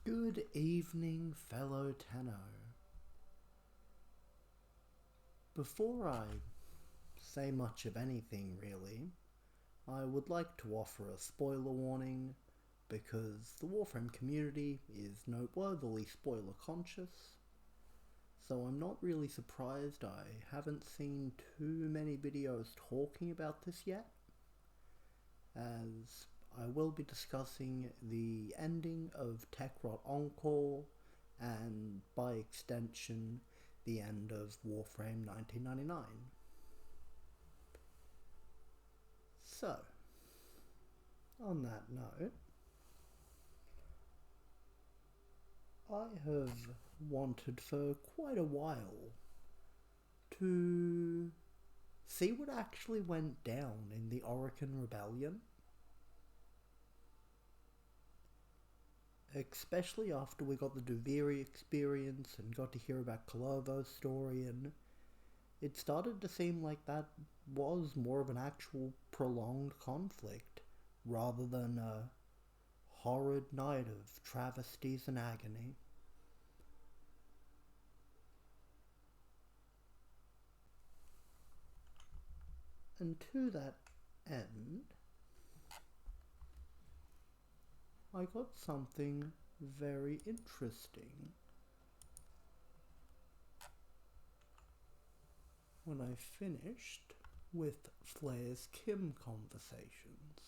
Good evening, fellow Tenno. Before I say much of anything, really, I would like to offer a spoiler warning because the Warframe community is noteworthily spoiler conscious, so I'm not really surprised I haven't seen too many videos talking about this yet, as I will be discussing the ending of Techrot Encore and, by extension, the end of Warframe 1999. So, on that note, I have wanted for quite a while to see what actually went down in the Orokin Rebellion, especially after we got the Duviri experience and got to hear about Kalervo's story, and it started to seem like that was more of an actual prolonged conflict rather than a horrid night of travesties and agony. And to that end, I got something very interesting when I finished with Flair's Kim conversations.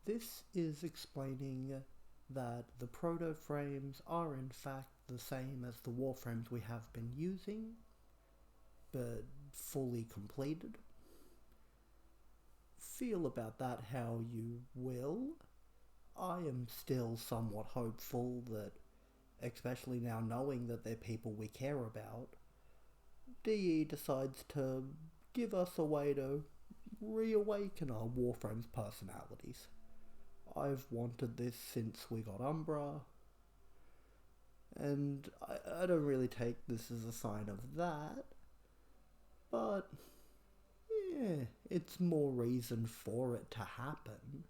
This is explaining that the proto-frames are in fact the same as the warframes we have been using, but fully completed. Feel about that how you will. I am still somewhat hopeful that, especially now knowing that they're people we care about, DE decides to give us a way to reawaken our Warframe's personalities. I've wanted this since we got Umbra, and I don't really take this as a sign of that, but yeah, it's more reason for it to happen.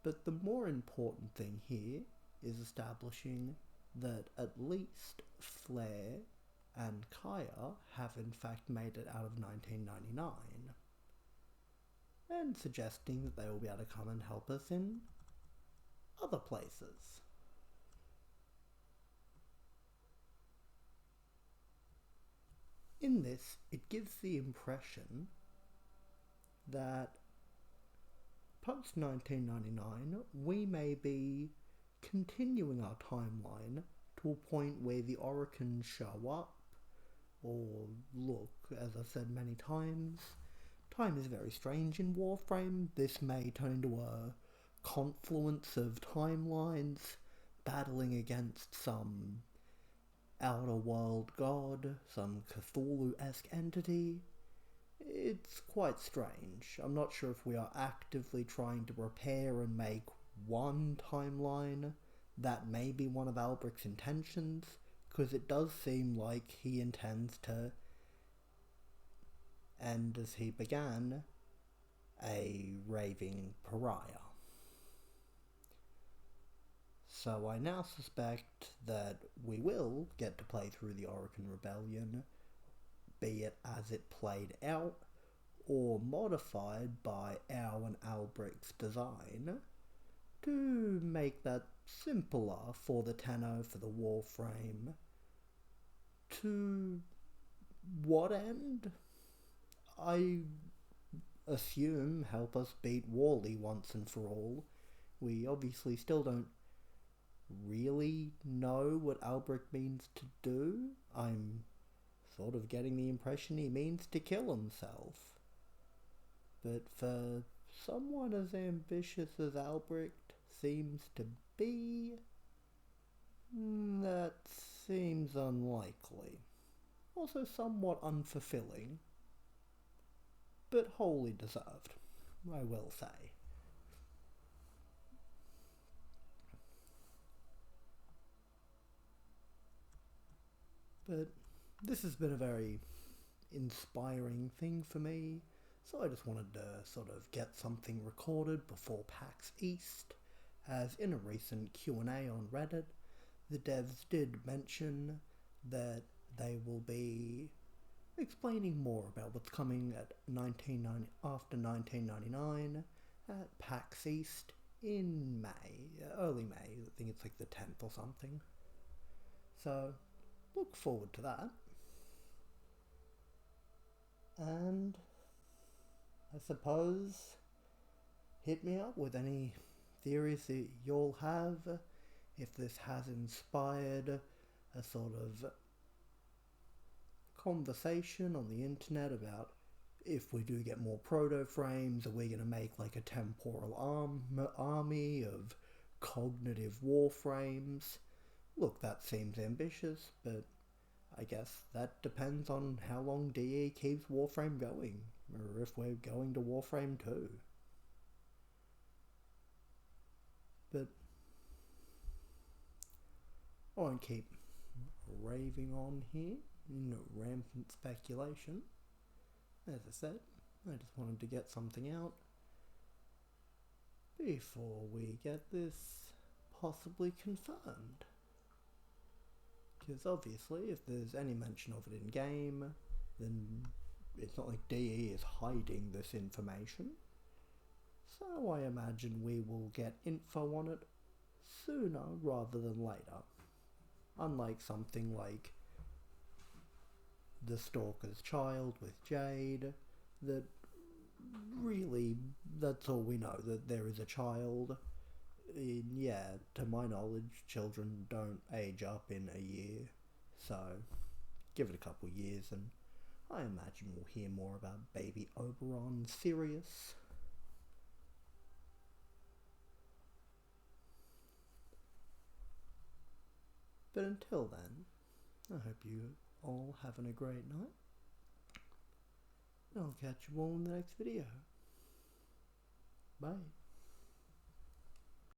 But the more important thing here is establishing that at least Flair and Kaya have in fact made it out of 1999, and suggesting that they will be able to come and help us in other places. In this, it gives the impression that post 1999 we may be continuing our timeline to a point where the Oricans show up, or look, as I've said many times, time is very strange in Warframe. This may turn into a confluence of timelines battling against some outer world god, some Cthulhu-esque entity. It's quite strange. I'm not sure if we are actively trying to repair and make one timeline. That may be one of Albric's intentions, because it does seem like he intends to end as he began, a raving pariah. So I now suspect that we will get to play through the Orokin Rebellion, be it as it played out, or modified by our and Albric's design, to make that simpler for the Tenno, for the Warframe. To what end? I assume help us beat Wally once and for all. We obviously still don't really know what Albric means to do. I'm sort of getting the impression he means to kill himself. But for someone as ambitious as Albrecht seems to be, that seems unlikely. Also somewhat unfulfilling, but wholly deserved, I will say. But this has been a very inspiring thing for me, So I just wanted to sort of get something recorded before PAX East, as in a recent Q&A on Reddit, the devs did mention that they will be explaining more about what's coming at after 1999 at PAX East in May, early May. I think it's like the 10th or something. So look forward to that. And I suppose hit me up with any theories that you'll have, if this has inspired a sort of conversation on the internet about if we do get more proto-frames, are we going to make like a temporal army of cognitive warframes? Look, that seems ambitious, but I guess that depends on how long DE keeps Warframe going, or if we're going to Warframe 2. But I won't keep raving on here in rampant speculation. As I said, I just wanted to get something out before we get this possibly confirmed. Because obviously, if there's any mention of it in game, then it's not like DE is hiding this information. So I imagine we will get info on it sooner rather than later. Unlike something like The Stalker's Child with Jade, that really, that's all we know, that there is a child. Yeah, to my knowledge, children don't age up in a year, so give it a couple years and I imagine we'll hear more about baby Oberon Sirius. But until then, I hope you all having a great night, and I'll catch you all in the next video. Bye.